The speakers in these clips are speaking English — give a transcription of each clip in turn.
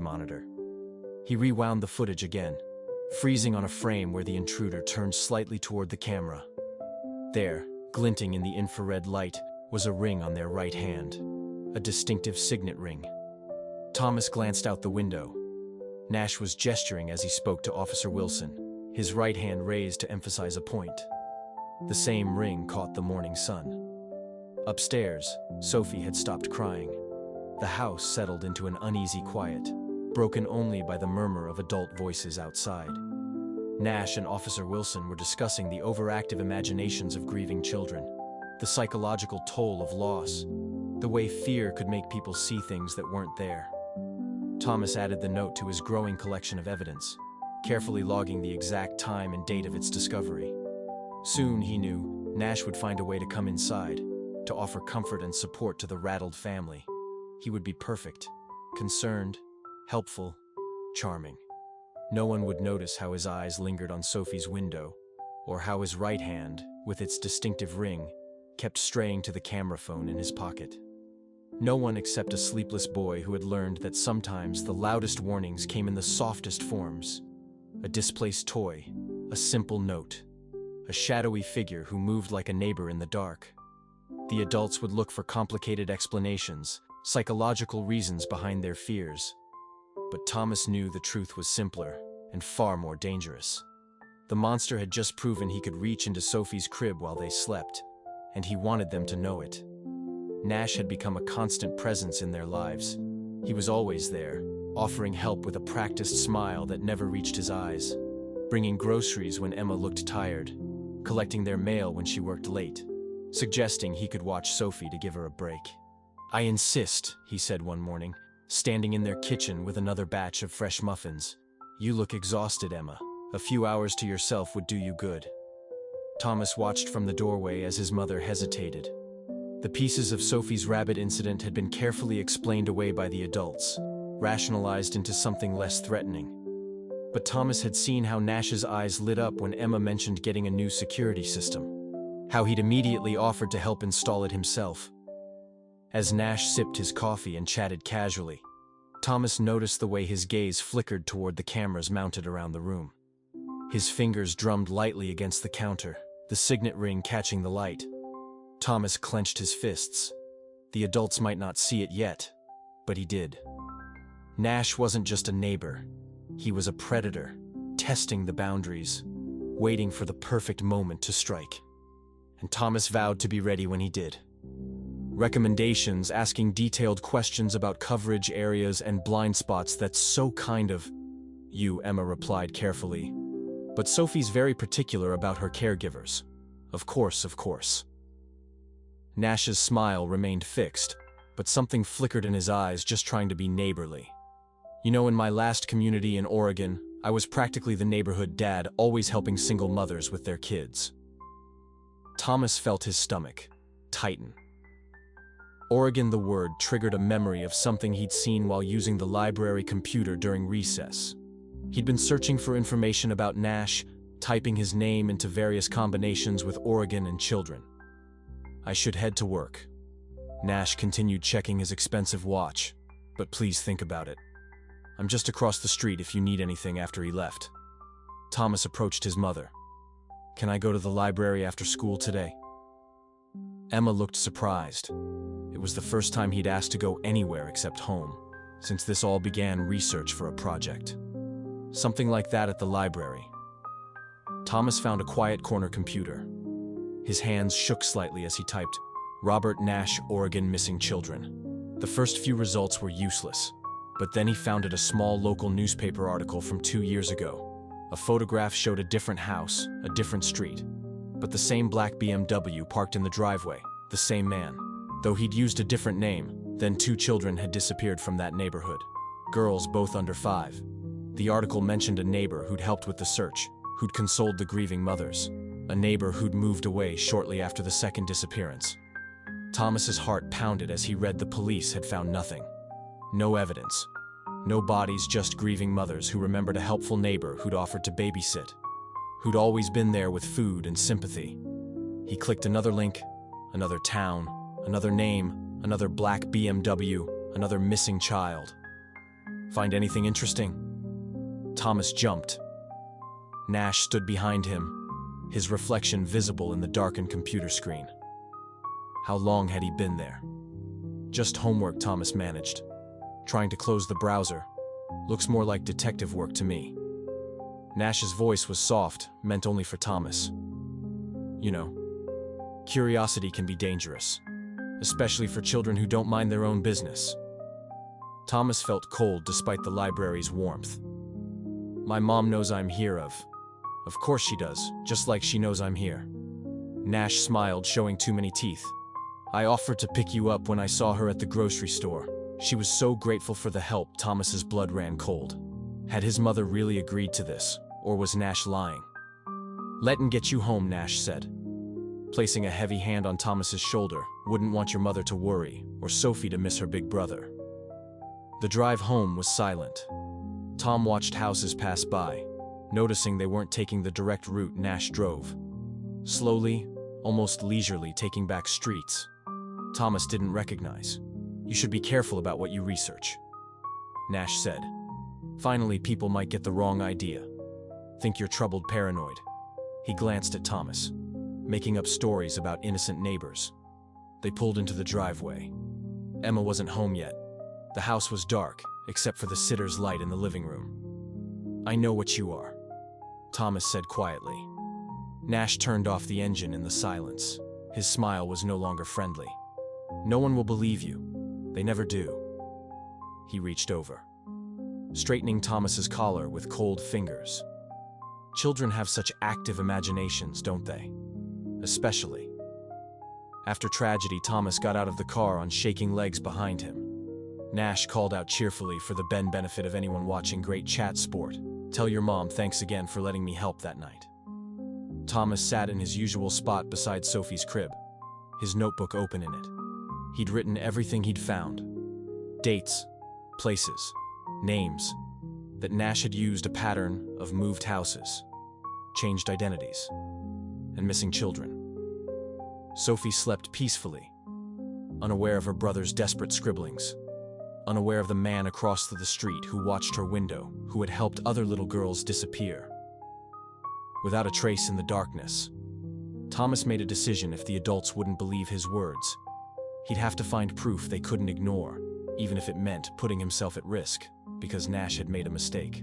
monitor. He rewound the footage again, freezing on a frame where the intruder turned slightly toward the camera. There, glinting in the infrared light, was a ring on their right hand, a distinctive signet ring. Thomas glanced out the window. Nash was gesturing as he spoke to Officer Wilson, his right hand raised to emphasize a point. The same ring caught the morning sun. Upstairs, Sophie had stopped crying. The house settled into an uneasy quiet, broken only by the murmur of adult voices outside. Nash and Officer Wilson were discussing the overactive imaginations of grieving children, the psychological toll of loss, the way fear could make people see things that weren't there. Thomas added the note to his growing collection of evidence, carefully logging the exact time and date of its discovery. Soon, he knew, Nash would find a way to come inside, to offer comfort and support to the rattled family. He would be perfect, concerned, helpful, charming. No one would notice how his eyes lingered on Sophie's window, or how his right hand, with its distinctive ring, kept straying to the camera phone in his pocket. No one except a sleepless boy who had learned that sometimes the loudest warnings came in the softest forms. A displaced toy, a simple note, a shadowy figure who moved like a neighbor in the dark. The adults would look for complicated explanations, psychological reasons behind their fears. But Thomas knew the truth was simpler and far more dangerous. The monster had just proven he could reach into Sophie's crib while they slept, and he wanted them to know it. Nash had become a constant presence in their lives. He was always there, offering help with a practiced smile that never reached his eyes, bringing groceries when Emma looked tired, collecting their mail when she worked late, suggesting he could watch Sophie to give her a break. "I insist," he said one morning, standing in their kitchen with another batch of fresh muffins. "You look exhausted, Emma. A few hours to yourself would do you good." Thomas watched from the doorway as his mother hesitated. The pieces of Sophie's rabbit incident had been carefully explained away by the adults, rationalized into something less threatening. But Thomas had seen how Nash's eyes lit up when Emma mentioned getting a new security system, how he'd immediately offered to help install it himself. As Nash sipped his coffee and chatted casually, Thomas noticed the way his gaze flickered toward the cameras mounted around the room. His fingers drummed lightly against the counter, the signet ring catching the light. Thomas clenched his fists. The adults might not see it yet, but he did. Nash wasn't just a neighbor. He was a predator, testing the boundaries, waiting for the perfect moment to strike. And Thomas vowed to be ready when he did. Recommendations, asking detailed questions about coverage areas and blind spots. "That's so kind of you," Emma replied carefully. "But Sophie's very particular about her caregivers." Of course. Nash's smile remained fixed, but something flickered in his eyes, just trying to be neighborly. "You know, in my last community in Oregon, I was practically the neighborhood dad, always helping single mothers with their kids." Thomas felt his stomach tighten. Oregon, the word, triggered a memory of something he'd seen while using the library computer during recess. He'd been searching for information about Nash, typing his name into various combinations with Oregon and children. "I should head to work." Nash continued checking his expensive watch. "But please think about it. I'm just across the street if you need anything." After he left, Thomas approached his mother. "Can I go to the library after school today?" Emma looked surprised. It was the first time he'd asked to go anywhere except home, since this all began research for a project. Something like that at the library. Thomas found a quiet corner computer. His hands shook slightly as he typed, "Robert Nash, Oregon missing children." The first few results were useless, but then he found a small local newspaper article from 2 years ago. A photograph showed a different house, a different street, but the same black BMW parked in the driveway, the same man. Though he'd used a different name, then 2 children had disappeared from that neighborhood. Girls both under 5. The article mentioned a neighbor who'd helped with the search, who'd consoled the grieving mothers. A neighbor who'd moved away shortly after the second disappearance. Thomas's heart pounded as he read the police had found nothing. No evidence. No bodies, just grieving mothers who remembered a helpful neighbor who'd offered to babysit, who'd always been there with food and sympathy. He clicked another link, another town, another name, another black BMW, another missing child. Find anything interesting? Thomas jumped. Nash stood behind him, his reflection visible in the darkened computer screen. How long had he been there? Just homework, Thomas managed. Trying to close the browser. Looks more like detective work to me. Nash's voice was soft, meant only for Thomas. You know, curiosity can be dangerous, especially for children who don't mind their own business. Thomas felt cold despite the library's warmth. My mom knows I'm here. Of course she does, just like she knows I'm here. Nash smiled, showing too many teeth. I offered to pick you up when I saw her at the grocery store. She was so grateful for the help. Thomas's blood ran cold. Had his mother really agreed to this, or was Nash lying? Let'n get you home, Nash said, placing a heavy hand on Thomas's shoulder. Wouldn't want your mother to worry, or Sophie to miss her big brother. The drive home was silent. Tom watched houses pass by, noticing they weren't taking the direct route Nash drove. Slowly, almost leisurely, taking back streets Thomas didn't recognize. You should be careful about what you research, Nash said. Finally, people might get the wrong idea. Think you're troubled, paranoid. He glanced at Thomas, making up stories about innocent neighbors. They pulled into the driveway. Emma wasn't home yet. The house was dark, except for the sitter's light in the living room. I know what you are, Thomas said quietly. Nash turned off the engine in the silence. His smile was no longer friendly. No one will believe you. They never do. He reached over, straightening Thomas's collar with cold fingers. Children have such active imaginations, don't they? Especially. After tragedy, Thomas got out of the car on shaking legs behind him. Nash called out cheerfully for the benefit of anyone watching. Great chat, sport. Tell your mom thanks again for letting me help that night. Thomas sat in his usual spot beside Sophie's crib, his notebook open in it. He'd written everything he'd found. Dates, places, names. That Nash had used a pattern of moved houses, changed identities, and missing children. Sophie slept peacefully, unaware of her brother's desperate scribblings, unaware of the man across the street who watched her window, who had helped other little girls disappear. Without a trace in the darkness, Thomas made a decision. If the adults wouldn't believe his words, he'd have to find proof they couldn't ignore, even if it meant putting himself at risk, because Nash had made a mistake.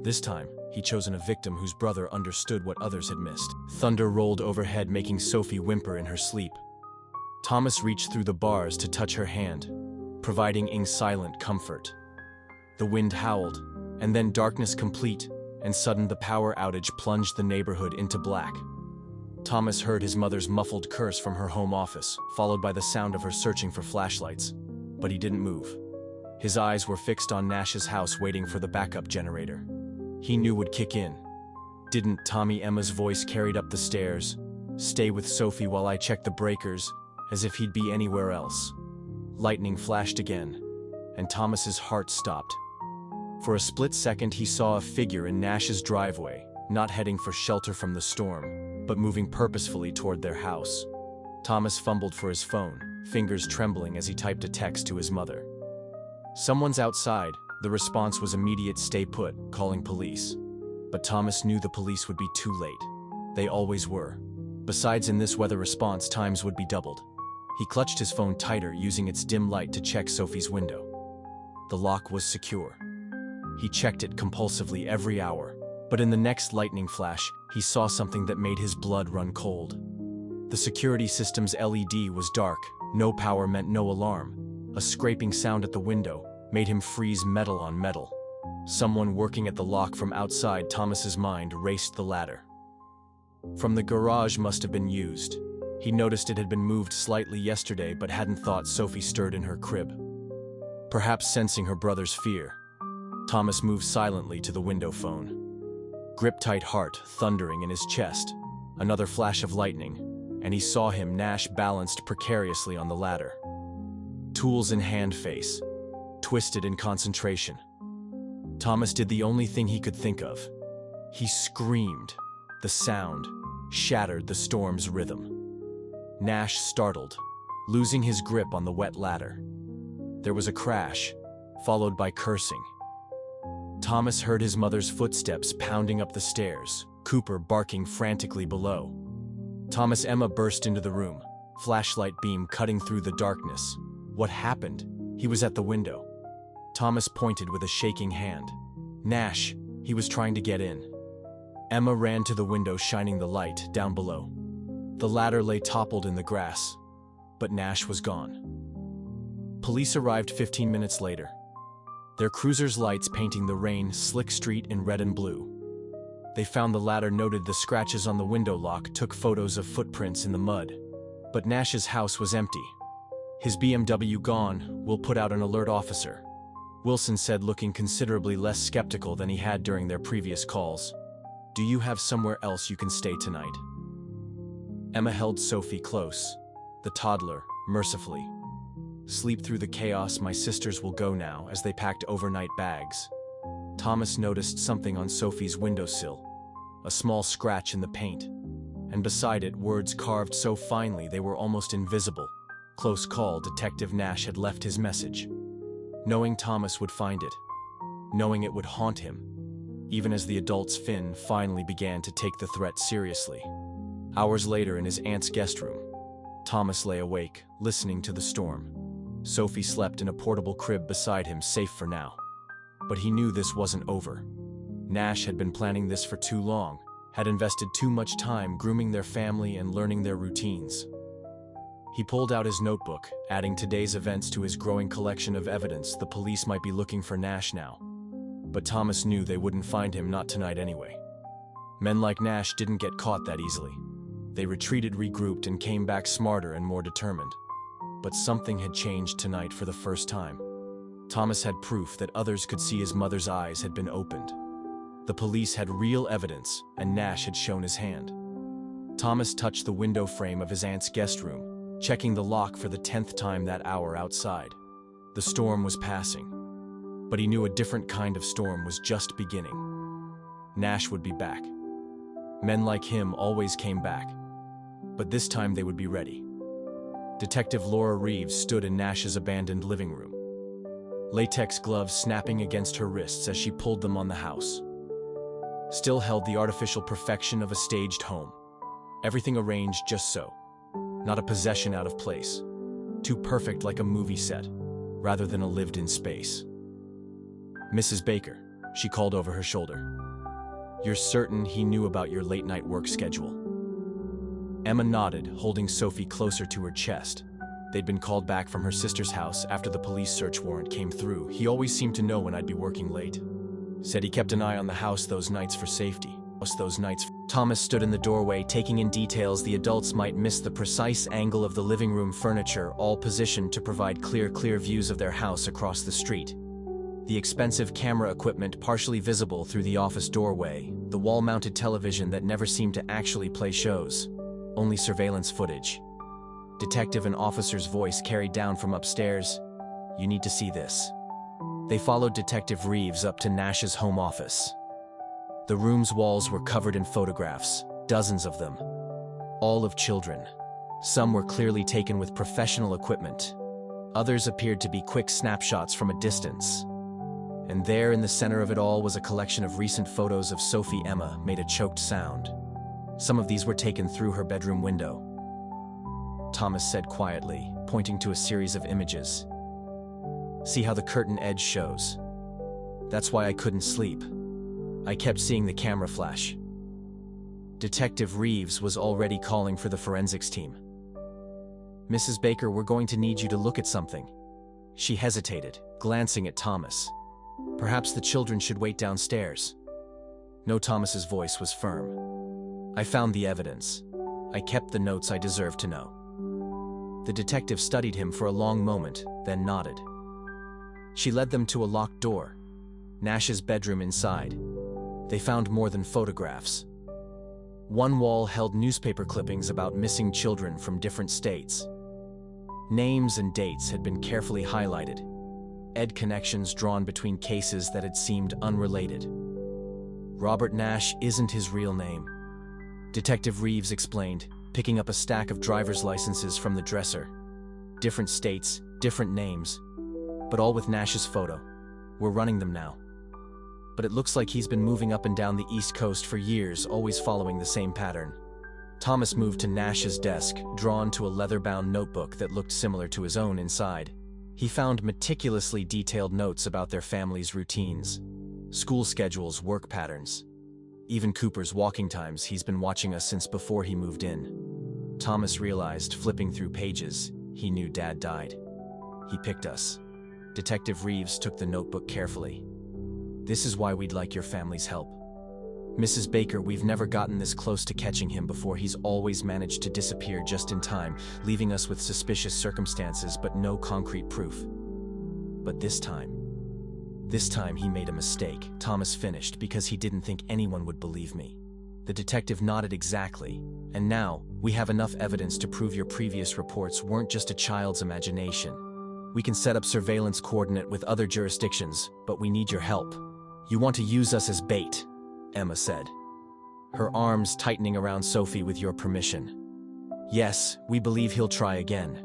This time, he'd chosen a victim whose brother understood what others had missed. Thunder rolled overhead, making Sophie whimper in her sleep. Thomas reached through the bars to touch her hand, providing silent comfort. The wind howled, and then darkness complete, and sudden the power outage plunged the neighborhood into black. Thomas heard his mother's muffled curse from her home office, followed by the sound of her searching for flashlights. But he didn't move. His eyes were fixed on Nash's house, waiting for the backup generator. He knew would kick in. Didn't Tommy Emma's voice carried up the stairs? Stay with Sophie while I check the breakers, as if he'd be anywhere else. Lightning flashed again, and Thomas's heart stopped. For a split second, he saw a figure in Nash's driveway, not heading for shelter from the storm, but moving purposefully toward their house. Thomas fumbled for his phone, fingers trembling as he typed a text to his mother. Someone's outside. The response was immediate: stay put, calling police. But Thomas knew the police would be too late. They always were. Besides, in this weather, response times would be doubled. He clutched his phone tighter, using its dim light to check Sophie's window. The lock was secure. He checked it compulsively every hour, but in the next lightning flash, he saw something that made his blood run cold. The security system's LED was dark. No power meant no alarm. A scraping sound at the window made him freeze, metal on metal. Someone working at the lock from outside. Thomas's mind raced. The ladder from the garage must have been used. He noticed it had been moved slightly yesterday, but hadn't thought Sophie stirred in her crib. Perhaps sensing her brother's fear, Thomas moved silently to the window phone. Grip-tight heart thundering in his chest. Another flash of lightning, and he saw him, Nash, balanced precariously on the ladder. Tools in hand, face twisted in concentration. Thomas did the only thing he could think of. He screamed. The sound shattered the storm's rhythm. Nash startled, losing his grip on the wet ladder. There was a crash, followed by cursing. Thomas heard his mother's footsteps pounding up the stairs, Cooper barking frantically below. Emma burst into the room, flashlight beam cutting through the darkness. What happened? He was at the window. Thomas pointed with a shaking hand. Nash, he was trying to get in. Emma ran to the window, shining the light down below. The ladder lay toppled in the grass, but Nash was gone. Police arrived 15 minutes later, their cruiser's lights painting the rain-slick street in red and blue. They found the ladder, noted the scratches on the window lock, took photos of footprints in the mud. But Nash's house was empty. His BMW gone. We'll put out an alert, officer, Wilson said, looking considerably less skeptical than he had during their previous calls. Do you have somewhere else you can stay tonight? Emma held Sophie close, the toddler, mercifully. Sleep through the chaos, my sisters will go now, as they packed overnight bags. Thomas noticed something on Sophie's windowsill, a small scratch in the paint, and beside it words carved so finely they were almost invisible. Close call, Detective Nash had left his message. Knowing Thomas would find it, knowing it would haunt him, even as the adults Finn finally began to take the threat seriously. Hours later, in his aunt's guest room, Thomas lay awake, listening to the storm. Sophie slept in a portable crib beside him, safe for now. But he knew this wasn't over. Nash had been planning this for too long, had invested too much time grooming their family and learning their routines. He pulled out his notebook, adding today's events to his growing collection of evidence. The police might be looking for Nash now, but Thomas knew they wouldn't find him, not tonight anyway. Men like Nash didn't get caught that easily. They retreated, regrouped, and came back smarter and more determined. But something had changed tonight for the first time. Thomas had proof that others could see his mother's eyes had been opened. The police had real evidence, and Nash had shown his hand. Thomas touched the window frame of his aunt's guest room, checking the lock for the 10th time that hour outside. The storm was passing, but he knew a different kind of storm was just beginning. Nash would be back. Men like him always came back, but this time they would be ready. Detective Laura Reeves stood in Nash's abandoned living room, latex gloves snapping against her wrists as she pulled them on the house. Still held the artificial perfection of a staged home. Everything arranged just so. Not a possession out of place. Too perfect, like a movie set, rather than a lived-in space. Mrs. Baker, she called over her shoulder. You're certain he knew about your late-night work schedule? Emma nodded, holding Sophie closer to her chest. They'd been called back from her sister's house after the police search warrant came through. He always seemed to know when I'd be working late. Said he kept an eye on the house those nights for safety. Thomas stood in the doorway, taking in details. The adults might miss the precise angle of the living room furniture, all positioned to provide clear views of their house across the street. The expensive camera equipment partially visible through the office doorway, the wall-mounted television that never seemed to actually play shows, only surveillance footage. Detective and officer's voice carried down from upstairs. You need to see this. They followed Detective Reeves up to Nash's home office. The room's walls were covered in photographs, dozens of them, all of children. Some were clearly taken with professional equipment. Others appeared to be quick snapshots from a distance. And there in the center of it all was a collection of recent photos of Sophie. Emma made a choked sound. Some of these were taken through her bedroom window. Thomas said quietly, pointing to a series of images. See how the curtain edge shows? That's why I couldn't sleep. I kept seeing the camera flash. Detective Reeves was already calling for the forensics team. Mrs. Baker, we're going to need you to look at something. She hesitated, glancing at Thomas. Perhaps the children should wait downstairs. No, Thomas's voice was firm. I found the evidence. I kept the notes. I deserve to know. The detective studied him for a long moment, then nodded. She led them to a locked door, Nash's bedroom inside. They found more than photographs. One wall held newspaper clippings about missing children from different states. Names and dates had been carefully highlighted. Ed connections drawn between cases that had seemed unrelated. Robert Nash isn't his real name, Detective Reeves explained, picking up a stack of driver's licenses from the dresser. Different states, different names, but all with Nash's photo. We're running them now. but it looks like he's been moving up and down the East Coast for years, always following the same pattern. Thomas moved to Nash's desk, drawn to a leather-bound notebook that looked similar to his own inside. He found meticulously detailed notes about their family's routines, school schedules, work patterns, even Cooper's walking times. He's been watching us since before he moved in. Thomas realized, flipping through pages, he knew Dad died. He picked us. Detective Reeves took the notebook carefully. This is why we'd like your family's help. Mrs. Baker, we've never gotten this close to catching him before. He's always managed to disappear just in time, leaving us with suspicious circumstances but no concrete proof. But this time he made a mistake, Thomas finished, because he didn't think anyone would believe me. The detective nodded. Exactly. And now, we have enough evidence to prove your previous reports weren't just a child's imagination. We can set up surveillance coordinate with other jurisdictions, but we need your help. You want to use us as bait, Emma said, her arms tightening around Sophie. With your permission. Yes, we believe he'll try again.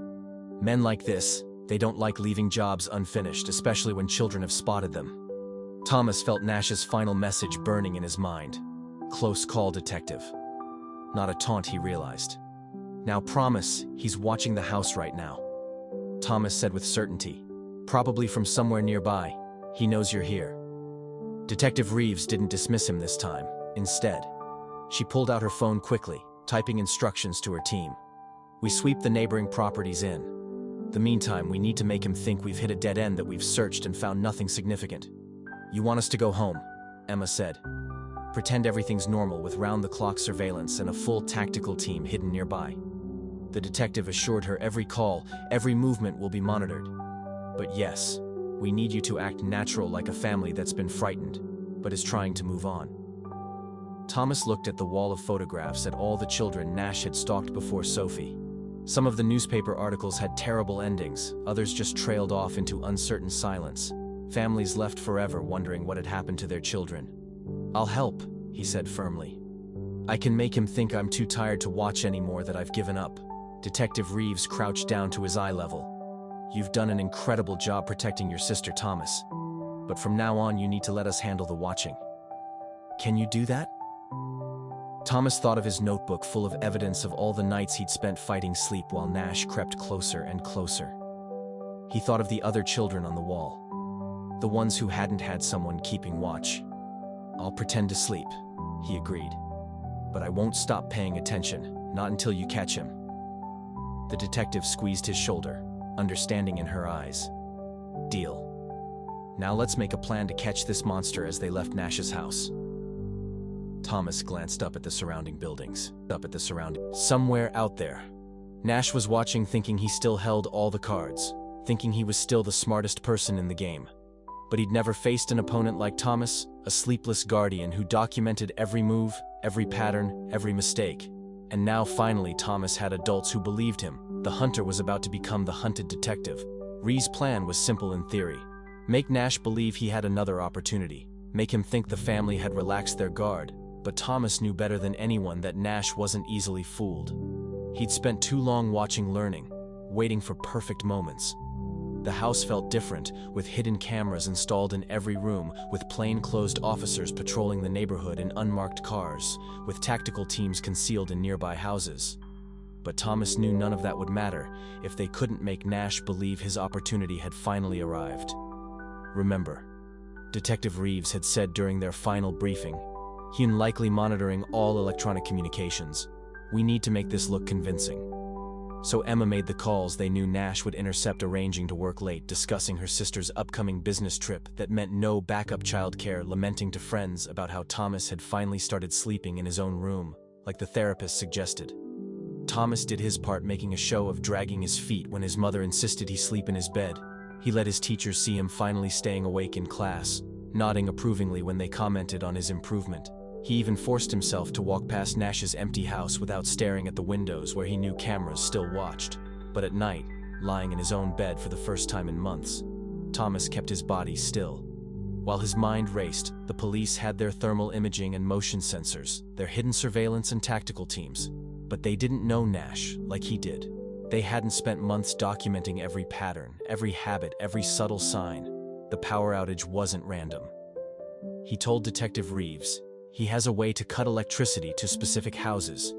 Men like this, they don't like leaving jobs unfinished, especially when children have spotted them. Thomas felt Nash's final message burning in his mind. Close call, detective. Not a taunt, he realized. Now promise, he's watching the house right now. Thomas said with certainty. Probably from somewhere nearby. He knows you're here. Detective Reeves didn't dismiss him this time. Instead, she pulled out her phone quickly, typing instructions to her team. We sweep the neighboring properties in. The meantime, we need to make him think we've hit a dead end, that we've searched and found nothing significant. You want us to go home, Emma said. Pretend everything's normal with round-the-clock surveillance and a full tactical team hidden nearby. The detective assured her every call, every movement will be monitored. But yes, we need you to act natural, like a family that's been frightened, but is trying to move on. Thomas looked at the wall of photographs at all the children Nash had stalked before Sophie. Some of the newspaper articles had terrible endings, others just trailed off into uncertain silence. Families left forever wondering what had happened to their children. I'll help, he said firmly. I can make him think I'm too tired to watch anymore, that I've given up. Detective Reeves crouched down to his eye level. You've done an incredible job protecting your sister, Thomas. But from now on, you need to let us handle the watching. Can you do that? Thomas thought of his notebook full of evidence of all the nights he'd spent fighting sleep while Nash crept closer and closer. He thought of the other children on the wall, the ones who hadn't had someone keeping watch. I'll pretend to sleep, he agreed. But I won't stop paying attention, not until you catch him. The detective squeezed his shoulder, understanding in her eyes. Deal. Now let's make a plan to catch this monster. As they left Nash's house, Thomas glanced up at the surrounding buildings. Somewhere out there, Nash was watching, thinking he still held all the cards, thinking he was still the smartest person in the game. But he'd never faced an opponent like Thomas, a sleepless guardian who documented every move, every pattern, every mistake. And now finally Thomas had adults who believed him. The hunter was about to become the hunted detective. Ree's plan was simple in theory. Make Nash believe he had another opportunity. Make him think the family had relaxed their guard. But Thomas knew better than anyone that Nash wasn't easily fooled. He'd spent too long watching, learning, waiting for perfect moments. The house felt different, with hidden cameras installed in every room, with plain-clothes officers patrolling the neighborhood in unmarked cars, with tactical teams concealed in nearby houses. But Thomas knew none of that would matter if they couldn't make Nash believe his opportunity had finally arrived. Remember, Detective Reeves had said during their final briefing, he likely monitoring all electronic communications. We need to make this look convincing. So Emma made the calls they knew Nash would intercept, arranging to work late, discussing her sister's upcoming business trip that meant no backup childcare, lamenting to friends about how Thomas had finally started sleeping in his own room, like the therapist suggested. Thomas did his part, making a show of dragging his feet when his mother insisted he sleep in his bed. He let his teachers see him finally staying awake in class, nodding approvingly when they commented on his improvement. He even forced himself to walk past Nash's empty house without staring at the windows where he knew cameras still watched. But at night, lying in his own bed for the first time in months, Thomas kept his body still. While his mind raced, the police had their thermal imaging and motion sensors, their hidden surveillance and tactical teams. But they didn't know Nash like he did. They hadn't spent months documenting every pattern, every habit, every subtle sign. The power outage wasn't random. He told Detective Reeves he has a way to cut electricity to specific houses.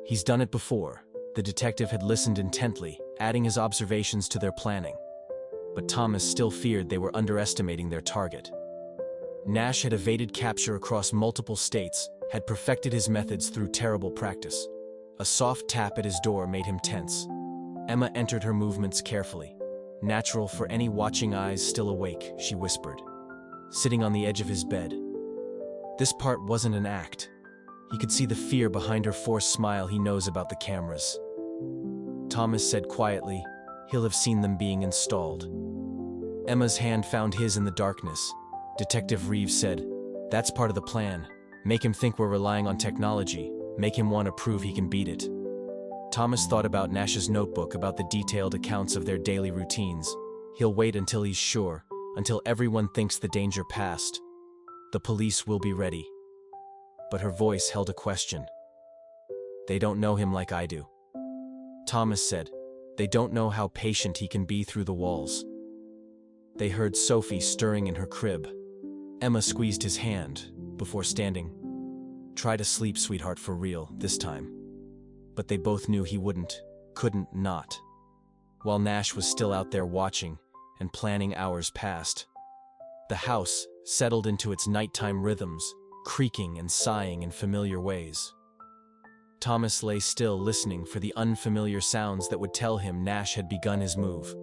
He's done it before. The detective had listened intently, adding his observations to their planning. But Thomas still feared they were underestimating their target. Nash had evaded capture across multiple states, had perfected his methods through terrible practice. A soft tap at his door made him tense. Emma entered her movements carefully. Natural for any watching eyes still awake, she whispered, sitting on the edge of his bed. This part wasn't an act. He could see the fear behind her forced smile. He knows about the cameras. Thomas said quietly, he'll have seen them being installed. Emma's hand found his in the darkness. Detective Reeves said, that's part of the plan. Make him think we're relying on technology. Make him want to prove he can beat it. Thomas thought about Nash's notebook, about the detailed accounts of their daily routines. He'll wait until he's sure, until everyone thinks the danger passed. The police will be ready. But her voice held a question. They don't know him like I do. Thomas said, they don't know how patient he can be through the walls. They heard Sophie stirring in her crib. Emma squeezed his hand before standing. Try to sleep, sweetheart, for real, this time. But they both knew he couldn't not. While Nash was still out there watching and planning, hours passed. The house settled into its nighttime rhythms, creaking and sighing in familiar ways. Thomas lay still, listening for the unfamiliar sounds that would tell him Nash had begun his move.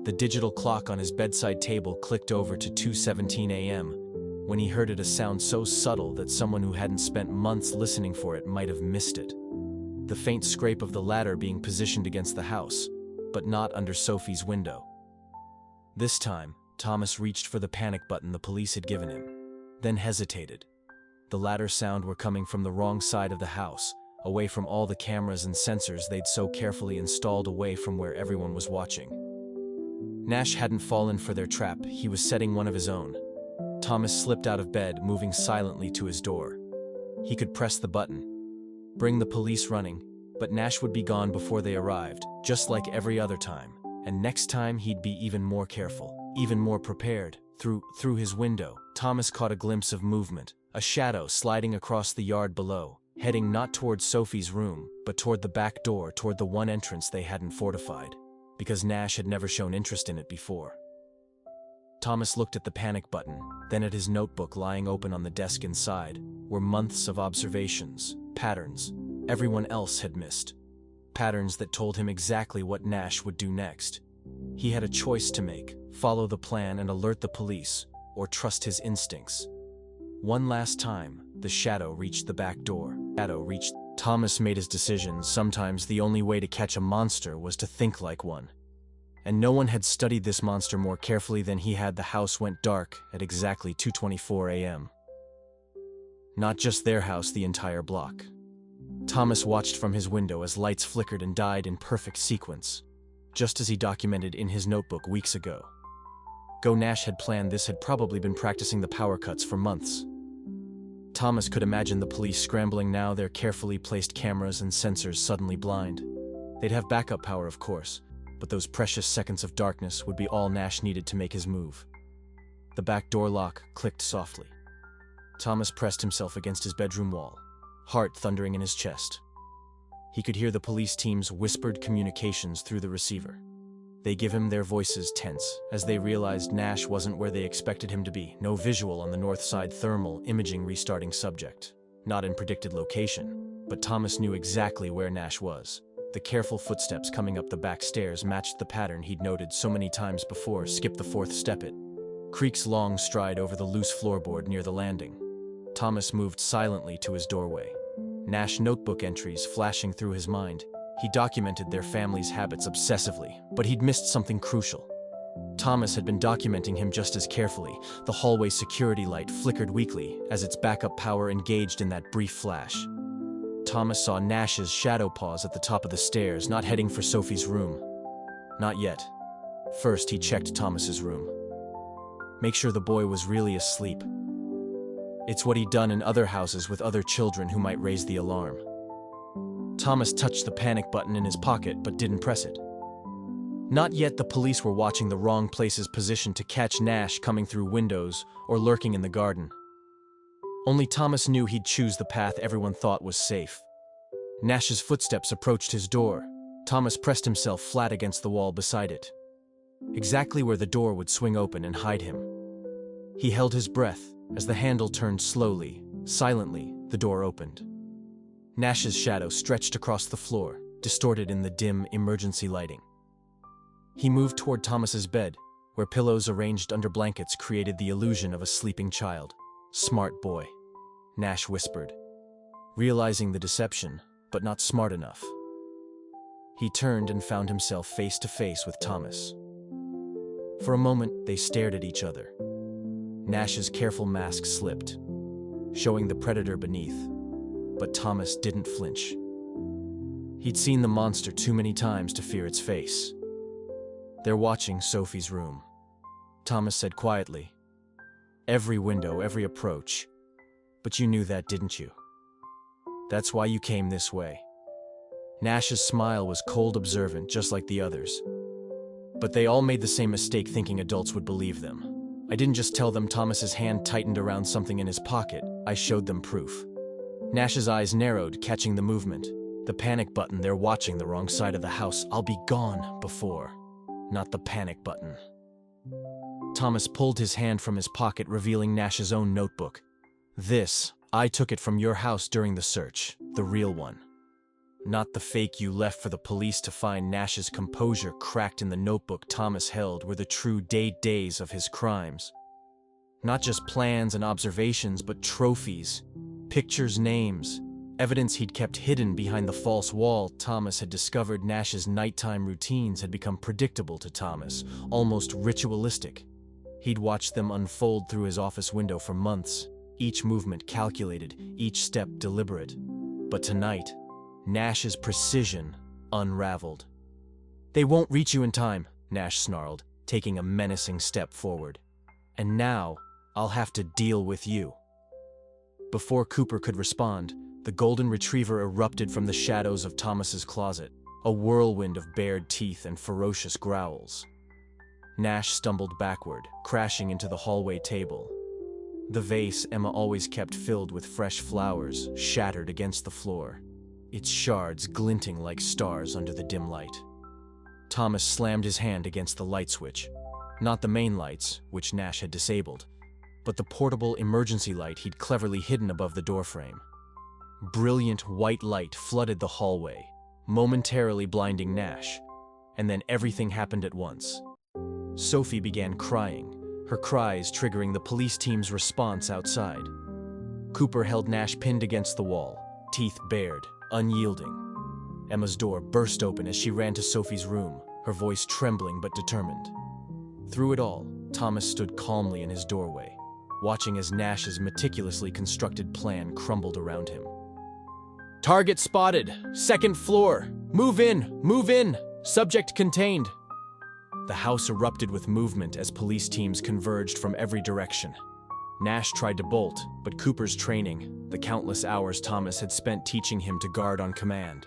The digital clock on his bedside table clicked over to 2:17 a.m. When he heard it, a sound so subtle that someone who hadn't spent months listening for it might have missed it. The faint scrape of the ladder being positioned against the house, but not under Sophie's window. This time, Thomas reached for the panic button the police had given him, then hesitated. The ladder sound were coming from the wrong side of the house, away from all the cameras and sensors they'd so carefully installed, away from where everyone was watching. Nash hadn't fallen for their trap, he was setting one of his own. Thomas slipped out of bed, moving silently to his door. He could press the button, bring the police running, but Nash would be gone before they arrived, just like every other time. And next time he'd be even more careful, even more prepared. Through his window, Thomas caught a glimpse of movement, a shadow sliding across the yard below, heading not toward Sophie's room, but toward the back door, toward the one entrance they hadn't fortified, because Nash had never shown interest in it before. Thomas looked at the panic button, then at his notebook lying open on the desk inside, were months of observations, patterns everyone else had missed. Patterns that told him exactly what Nash would do next. He had a choice to make: follow the plan and alert the police, or trust his instincts. One last time, the shadow reached the back door. Thomas made his decisions. Sometimes the only way to catch a monster was to think like one. And no one had studied this monster more carefully than he had. The house went dark at exactly 2:24 a.m. Not just their house, the entire block. Thomas watched from his window as lights flickered and died in perfect sequence, just as he documented in his notebook weeks ago. Nash had planned this, had probably been practicing the power cuts for months. Thomas could imagine the police scrambling now, their carefully placed cameras and sensors suddenly blind. They'd have backup power, of course, but those precious seconds of darkness would be all Nash needed to make his move. The back door lock clicked softly. Thomas pressed himself against his bedroom wall, heart thundering in his chest. He could hear the police team's whispered communications through the receiver. They give him their voices tense as they realized Nash wasn't where they expected him to be. No visual on the north side, thermal imaging restarting subject. Not in predicted location, but Thomas knew exactly where Nash was. The careful footsteps coming up the back stairs matched the pattern he'd noted so many times before. Skip the fourth step, it creaks long stride over the loose floorboard near the landing. Thomas moved silently to his doorway. Nash notebook entries flashing through his mind. He documented their family's habits obsessively, but he'd missed something crucial. Thomas had been documenting him just as carefully. The hallway security light flickered weakly as its backup power engaged in that brief flash. Thomas saw Nash's shadow pause at the top of the stairs, not heading for Sophie's room. Not yet. First, he checked Thomas's room. Make sure the boy was really asleep. It's what he'd done in other houses with other children who might raise the alarm. Thomas touched the panic button in his pocket but didn't press it. Not yet. The police were watching the wrong places, positioned to catch Nash coming through windows or lurking in the garden. Only Thomas knew he'd choose the path everyone thought was safe. Nash's footsteps approached his door. Thomas pressed himself flat against the wall beside it, exactly where the door would swing open and hide him. He held his breath as the handle turned slowly. Silently, the door opened. Nash's shadow stretched across the floor, distorted in the dim emergency lighting. He moved toward Thomas's bed, where pillows arranged under blankets created the illusion of a sleeping child. "Smart boy," Nash whispered, realizing the deception, but not smart enough. He turned and found himself face to face with Thomas. For a moment, they stared at each other. Nash's careful mask slipped, showing the predator beneath, but Thomas didn't flinch. He'd seen the monster too many times to fear its face. "They're watching Sophie's room," Thomas said quietly. "Every window, every approach. But you knew that, didn't you? That's why you came this way." Nash's smile was cold, observant, just like the others. But they all made the same mistake, thinking adults would believe them. "I didn't just tell them." Thomas's hand tightened around something in his pocket. "I showed them proof." Nash's eyes narrowed, catching the movement. "The panic button. They're watching the wrong side of the house. I'll be gone before. Not the panic button." Thomas pulled his hand from his pocket, revealing Nash's own notebook. I took it from your house during the search. The real one. Not the fake you left for the police to find." Nash's composure cracked. In the notebook Thomas held were the true days of his crimes. Not just plans and observations, but trophies, pictures, names, evidence he'd kept hidden behind the false wall. Thomas had discovered Nash's nighttime routines had become predictable to Thomas, almost ritualistic. He'd watched them unfold through his office window for months, each movement calculated, each step deliberate. But tonight, Nash's precision unraveled. "They won't reach you in time," Nash snarled, taking a menacing step forward. "And now, I'll have to deal with you." Before Cooper could respond, the golden retriever erupted from the shadows of Thomas's closet, a whirlwind of bared teeth and ferocious growls. Nash stumbled backward, crashing into the hallway table. The vase Emma always kept filled with fresh flowers shattered against the floor, its shards glinting like stars under the dim light. Thomas slammed his hand against the light switch, not the main lights, which Nash had disabled, but the portable emergency light he'd cleverly hidden above the doorframe. Brilliant white light flooded the hallway, momentarily blinding Nash, and then everything happened at once. Sophie began crying, her cries triggering the police team's response outside. Cooper held Nash pinned against the wall, teeth bared, unyielding. Emma's door burst open as she ran to Sophie's room, her voice trembling but determined. Through it all, Thomas stood calmly in his doorway, watching as Nash's meticulously constructed plan crumbled around him. "Target spotted! Second floor! Move in! Subject contained!" The house erupted with movement as police teams converged from every direction. Nash tried to bolt, but Cooper's training, the countless hours Thomas had spent teaching him to guard on command,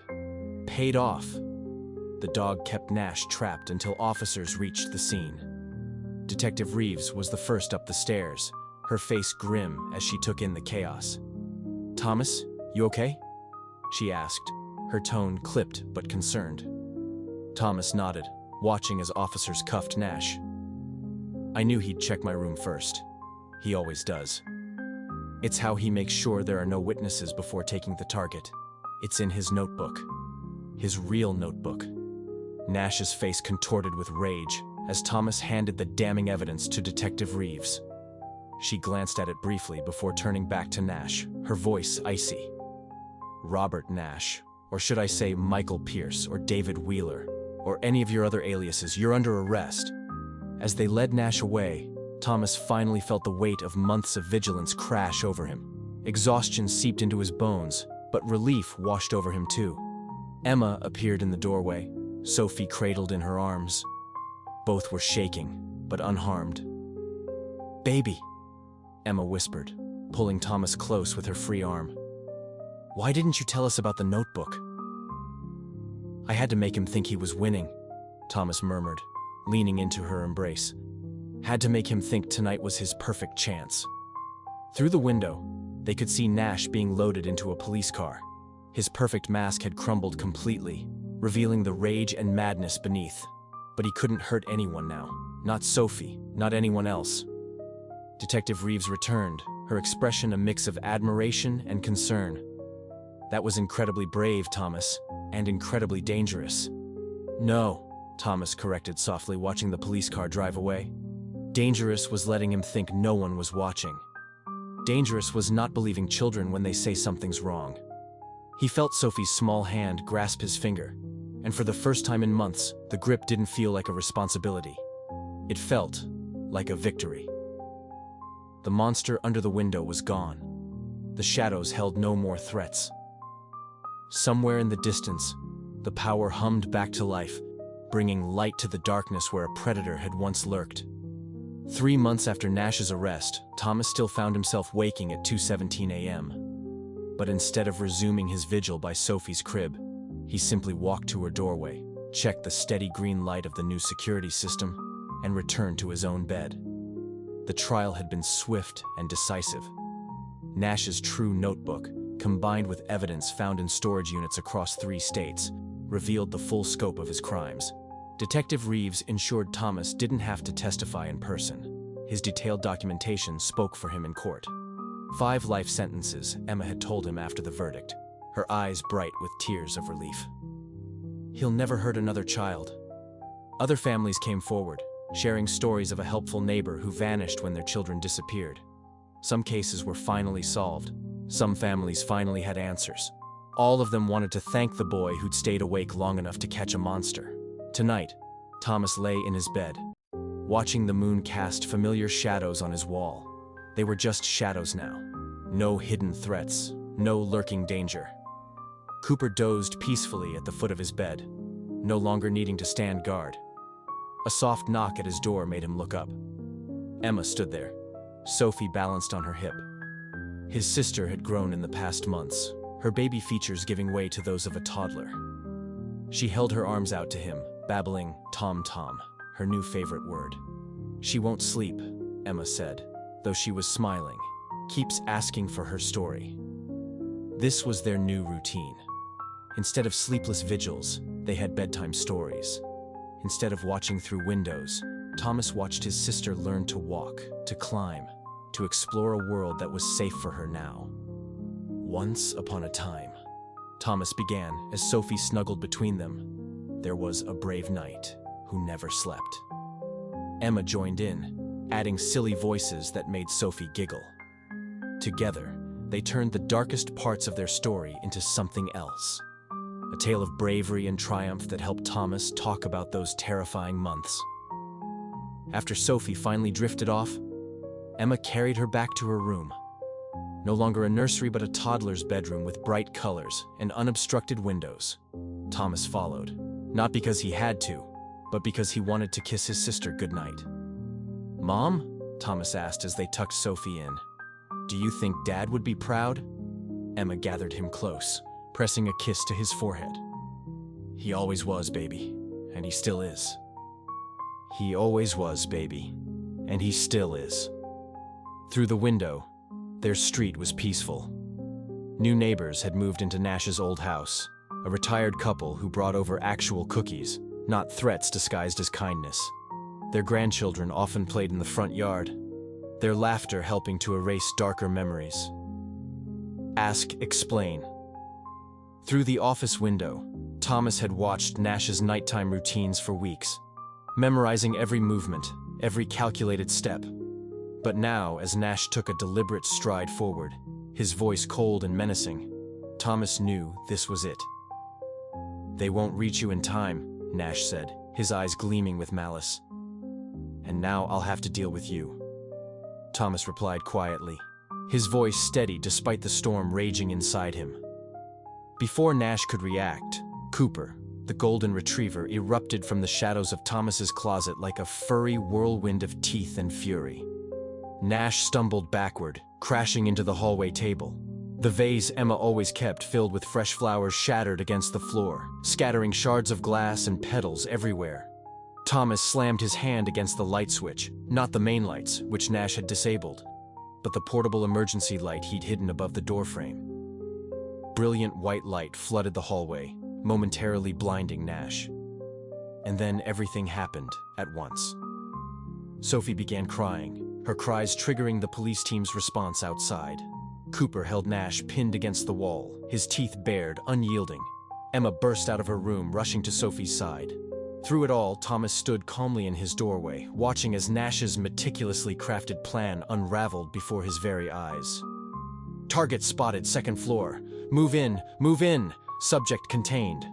paid off. The dog kept Nash trapped until officers reached the scene. Detective Reeves was the first up the stairs, her face grim as she took in the chaos. "Thomas, you okay?" she asked, her tone clipped but concerned. Thomas nodded, watching as officers cuffed Nash. "I knew he'd check my room first. He always does. It's how he makes sure there are no witnesses before taking the target. It's in his notebook. His real notebook." Nash's face contorted with rage as Thomas handed the damning evidence to Detective Reeves. She glanced at it briefly before turning back to Nash, her voice icy. "Robert Nash, or should I say Michael Pierce or David Wheeler, or any of your other aliases, you're under arrest." As they led Nash away, Thomas finally felt the weight of months of vigilance crash over him. Exhaustion seeped into his bones, but relief washed over him too. Emma appeared in the doorway, Sophie cradled in her arms. Both were shaking, but unharmed. "Baby," Emma whispered, pulling Thomas close with her free arm. "Why didn't you tell us about the notebook?" "I had to make him think he was winning," Thomas murmured, leaning into her embrace. "Had to make him think tonight was his perfect chance." Through the window, They could see Nash being loaded into a police car. His perfect mask had crumbled completely, revealing the rage and madness beneath. But he couldn't hurt anyone now. Not Sophie, not anyone else. Detective Reeves returned, her expression a mix of admiration and concern. "That was incredibly brave, Thomas, and incredibly dangerous." "No," Thomas corrected softly, watching the police car drive away. Dangerous was letting him think no one was watching. Dangerous was not believing children when they say something's wrong. He felt Sophie's small hand grasp his finger, and for the first time in months, the grip didn't feel like a responsibility. It felt like a victory. The monster under the window was gone. The shadows held no more threats. Somewhere in the distance, the power hummed back to life, bringing light to the darkness where a predator had once lurked. 3 months after Nash's arrest, Thomas still found himself waking at 2:17 a.m. But instead of resuming his vigil by Sophie's crib, he simply walked to her doorway, checked the steady green light of the new security system, and returned to his own bed. The trial had been swift and decisive. Nash's true notebook, combined with evidence found in storage units across 3 states, revealed the full scope of his crimes. Detective Reeves ensured Thomas didn't have to testify in person. His detailed documentation spoke for him in court. 5 life sentences, Emma had told him after the verdict, her eyes bright with tears of relief. He'll never hurt another child. Other families came forward, sharing stories of a helpful neighbor who vanished when their children disappeared. Some cases were finally solved. Some families finally had answers. All of them wanted to thank the boy who'd stayed awake long enough to catch a monster. Tonight, Thomas lay in his bed, watching the moon cast familiar shadows on his wall. They were just shadows now. No hidden threats, no lurking danger. Cooper dozed peacefully at the foot of his bed, no longer needing to stand guard. A soft knock at his door made him look up. Emma stood there, Sophie balanced on her hip. His sister had grown in the past months, her baby features giving way to those of a toddler. She held her arms out to him, babbling "Tom Tom," her new favorite word. "She won't sleep," Emma said, though she was smiling. "Keeps asking for her story." This was their new routine. Instead of sleepless vigils, they had bedtime stories. Instead of watching through windows, Thomas watched his sister learn to walk, to climb, to explore a world that was safe for her now. "Once upon a time," Thomas began as Sophie snuggled between them, "there was a brave knight who never slept." Emma joined in, adding silly voices that made Sophie giggle. Together, they turned the darkest parts of their story into something else. A tale of bravery and triumph that helped Thomas talk about those terrifying months. After Sophie finally drifted off, Emma carried her back to her room. No longer a nursery but a toddler's bedroom with bright colors and unobstructed windows. Thomas followed, not because he had to, but because he wanted to kiss his sister goodnight. "Mom?" Thomas asked as they tucked Sophie in. "Do you think Dad would be proud?" Emma gathered him close, pressing a kiss to his forehead. "He always was, baby, and he still is." "He always was, baby, and he still is." Through the window, their street was peaceful. New neighbors had moved into Nash's old house, a retired couple who brought over actual cookies, not threats disguised as kindness. Their grandchildren often played in the front yard, their laughter helping to erase darker memories. Ask, explain. Through the office window, Thomas had watched Nash's nighttime routines for weeks, memorizing every movement, every calculated step. But now, as Nash took a deliberate stride forward, his voice cold and menacing, Thomas knew this was it. "They won't reach you in time," Nash said, his eyes gleaming with malice. "And now I'll have to deal with you." Thomas replied quietly, his voice steady despite the storm raging inside him. Before Nash could react, Cooper, the golden retriever, erupted from the shadows of Thomas's closet like a furry whirlwind of teeth and fury. Nash stumbled backward, crashing into the hallway table. The vase Emma always kept filled with fresh flowers shattered against the floor, scattering shards of glass and petals everywhere. Thomas slammed his hand against the light switch, not the main lights, which Nash had disabled. but the portable emergency light he'd hidden above the doorframe. Brilliant white light flooded the hallway, momentarily blinding Nash. And then everything happened at once. Sophie began crying, her cries triggering the police team's response outside. Cooper held Nash pinned against the wall, his teeth bared, unyielding. Emma burst out of her room, rushing to Sophie's side. Through it all, Thomas stood calmly in his doorway, watching as Nash's meticulously crafted plan unraveled before his very eyes. Target spotted, second floor. Move in, subject contained.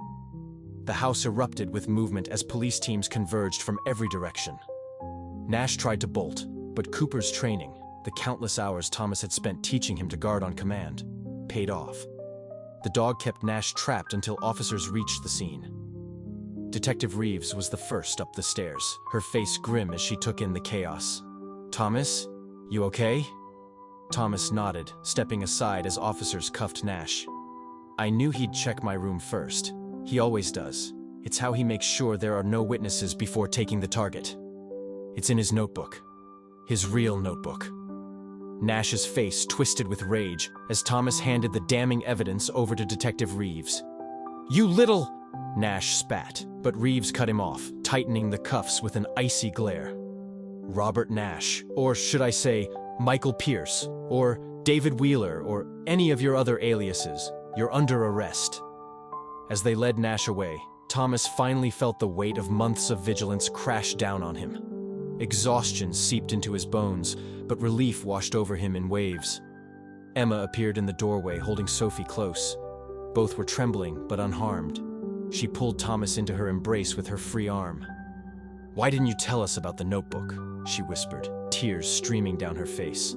The house erupted with movement as police teams converged from every direction. Nash tried to bolt, but Cooper's training, the countless hours Thomas had spent teaching him to guard on command, paid off. The dog kept Nash trapped until officers reached the scene. Detective Reeves was the first up the stairs, her face grim as she took in the chaos. "Thomas, you okay?" Thomas nodded, stepping aside as officers cuffed Nash. "I knew he'd check my room first. He always does. It's how he makes sure there are no witnesses before taking the target. It's in his notebook. His real notebook." Nash's face twisted with rage as Thomas handed the damning evidence over to Detective Reeves. "You little—" Nash spat, but Reeves cut him off, tightening the cuffs with an icy glare. "Robert Nash, or should I say, Michael Pierce, or David Wheeler, or any of your other aliases, you're under arrest." As they led Nash away, Thomas finally felt the weight of months of vigilance crash down on him. Exhaustion seeped into his bones, but relief washed over him in waves. Emma appeared in the doorway, holding Sophie close. Both were trembling, but unharmed. She pulled Thomas into her embrace with her free arm. "Why didn't you tell us about the notebook?" she whispered, tears streaming down her face.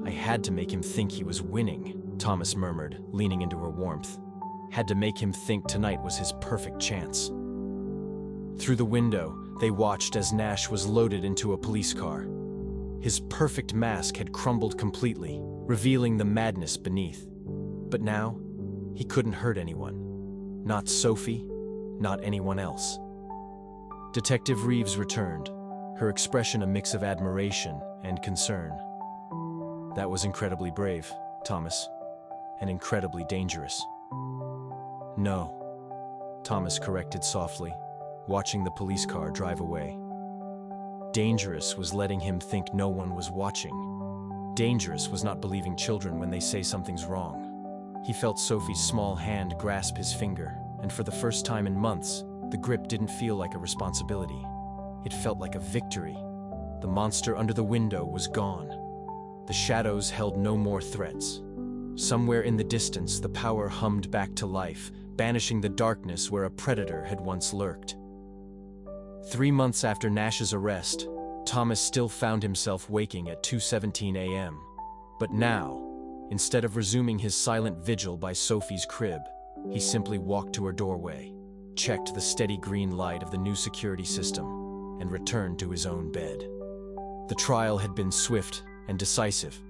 "I had to make him think he was winning," Thomas murmured, leaning into her warmth. "Had to make him think tonight was his perfect chance." Through the window, they watched as Nash was loaded into a police car. His perfect mask had crumbled completely, revealing the madness beneath. But now, he couldn't hurt anyone. Not Sophie, not anyone else. Detective Reeves returned, her expression a mix of admiration and concern. "That was incredibly brave, Thomas, and incredibly dangerous." "No," Thomas corrected softly, watching the police car drive away. Dangerous was letting him think no one was watching. Dangerous was not believing children when they say something's wrong. He felt Sophie's small hand grasp his finger, and for the first time in months, the grip didn't feel like a responsibility. It felt like a victory. The monster under the window was gone. The shadows held no more threats. Somewhere in the distance, the power hummed back to life, banishing the darkness where a predator had once lurked. 3 months after Nash's arrest, Thomas still found himself waking at 2:17 a.m. But now, instead of resuming his silent vigil by Sophie's crib, he simply walked to her doorway, checked the steady green light of the new security system, and returned to his own bed. The trial had been swift and decisive.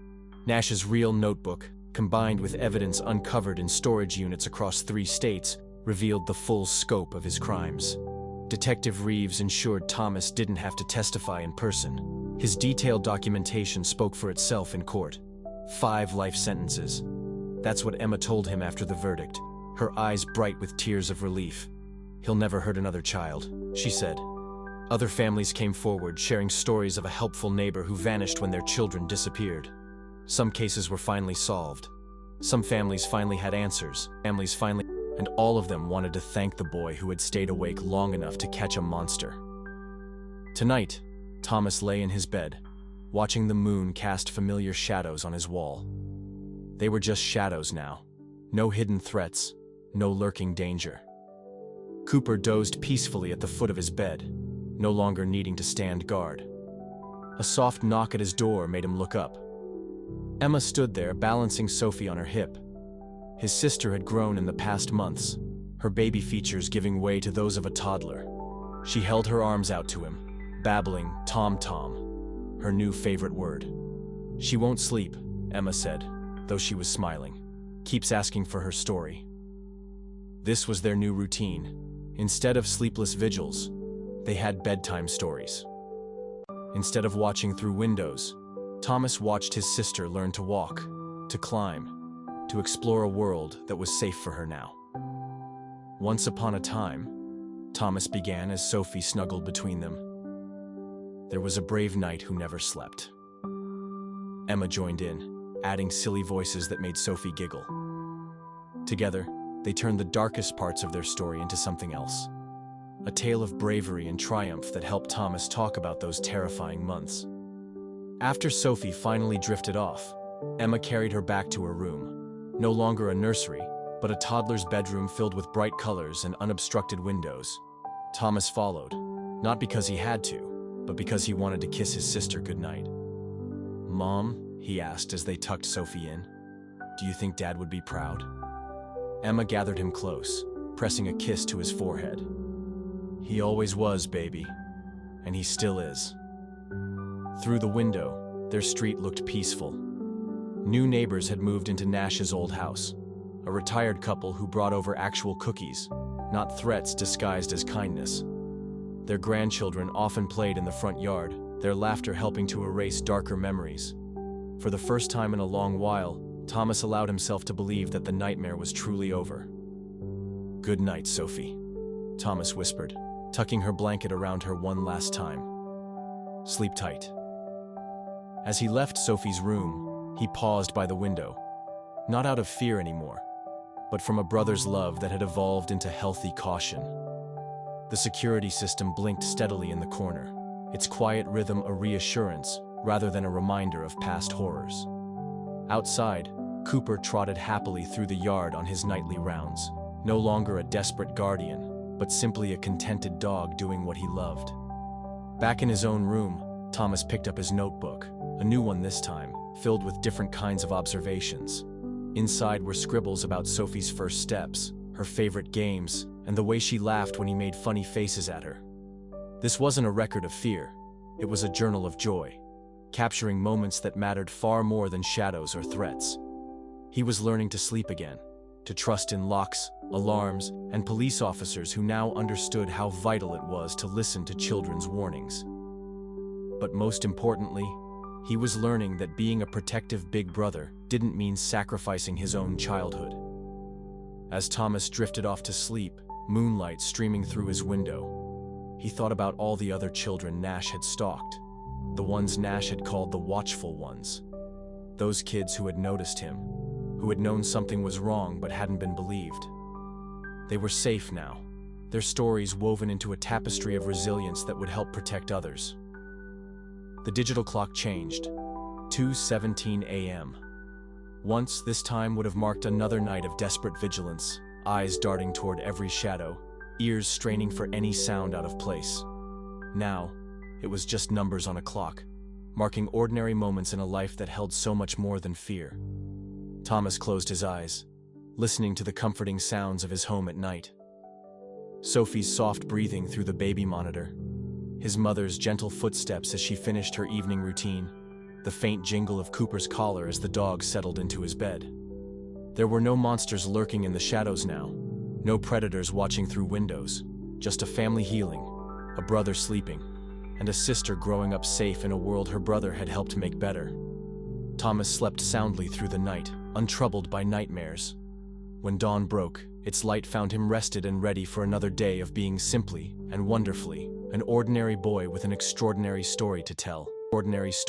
Nash's real notebook, combined with evidence uncovered in storage units across 3 states, revealed the full scope of his crimes. Detective Reeves ensured Thomas didn't have to testify in person. His detailed documentation spoke for itself in court. 5 life sentences. That's what Emma told him after the verdict, her eyes bright with tears of relief. "He'll never hurt another child," she said. Other families came forward, sharing stories of a helpful neighbor who vanished when their children disappeared. Some cases were finally solved. Some families finally had answers. And all of them wanted to thank the boy who had stayed awake long enough to catch a monster. Tonight, Thomas lay in his bed, watching the moon cast familiar shadows on his wall. They were just shadows now. No hidden threats, no lurking danger. Cooper dozed peacefully at the foot of his bed, no longer needing to stand guard. A soft knock at his door made him look up. Emma stood there, balancing Sophie on her hip. His sister had grown in the past months, her baby features giving way to those of a toddler. She held her arms out to him, babbling "Tom-Tom," her new favorite word. "She won't sleep," Emma said, though she was smiling. "Keeps asking for her story." This was their new routine. Instead of sleepless vigils, they had bedtime stories. Instead of watching through windows, Thomas watched his sister learn to walk, to climb, to explore a world that was safe for her now. Once upon a time, Thomas began as Sophie snuggled between them. There was a brave knight who never slept. Emma joined in, adding silly voices that made Sophie giggle. Together, they turned the darkest parts of their story into something else. A tale of bravery and triumph that helped Thomas talk about those terrifying months. After Sophie finally drifted off, Emma carried her back to her room. No longer a nursery, but a toddler's bedroom filled with bright colors and unobstructed windows. Thomas followed, not because he had to, but because he wanted to kiss his sister goodnight. "Mom," he asked as they tucked Sophie in, "do you think Dad would be proud?" Emma gathered him close, pressing a kiss to his forehead. "He always was, baby, and he still is." Through the window, their street looked peaceful. New neighbors had moved into Nash's old house, a retired couple who brought over actual cookies, not threats disguised as kindness. Their grandchildren often played in the front yard, their laughter helping to erase darker memories. For the first time in a long while, Thomas allowed himself to believe that the nightmare was truly over. "Good night, Sophie," Thomas whispered, tucking her blanket around her one last time. "Sleep tight." As he left Sophie's room, he paused by the window, not out of fear anymore, but from a brother's love that had evolved into healthy caution. The security system blinked steadily in the corner, its quiet rhythm a reassurance rather than a reminder of past horrors. Outside, Cooper trotted happily through the yard on his nightly rounds, no longer a desperate guardian, but simply a contented dog doing what he loved. Back in his own room, Thomas picked up his notebook, a new one this time, filled with different kinds of observations. Inside were scribbles about Sophie's first steps, her favorite games, and the way she laughed when he made funny faces at her. This wasn't a record of fear, it was a journal of joy, capturing moments that mattered far more than shadows or threats. He was learning to sleep again, to trust in locks, alarms, and police officers who now understood how vital it was to listen to children's warnings. But most importantly, he was learning that being a protective big brother didn't mean sacrificing his own childhood. As Thomas drifted off to sleep, moonlight streaming through his window, he thought about all the other children Nash had stalked, the ones Nash had called the watchful ones. Those kids who had noticed him, who had known something was wrong but hadn't been believed. They were safe now, their stories woven into a tapestry of resilience that would help protect others. The digital clock changed. 2:17 a.m. Once, this time would have marked another night of desperate vigilance, eyes darting toward every shadow, ears straining for any sound out of place. Now, it was just numbers on a clock, marking ordinary moments in a life that held so much more than fear. Thomas closed his eyes, listening to the comforting sounds of his home at night. Sophie's soft breathing through the baby monitor, his mother's gentle footsteps as she finished her evening routine, the faint jingle of Cooper's collar as the dog settled into his bed. There were no monsters lurking in the shadows now, no predators watching through windows, just a family healing, a brother sleeping, and a sister growing up safe in a world her brother had helped make better. Thomas slept soundly through the night, untroubled by nightmares. When dawn broke, its light found him rested and ready for another day of being simply and wonderfully an ordinary boy with an extraordinary story to tell. Ordinary story.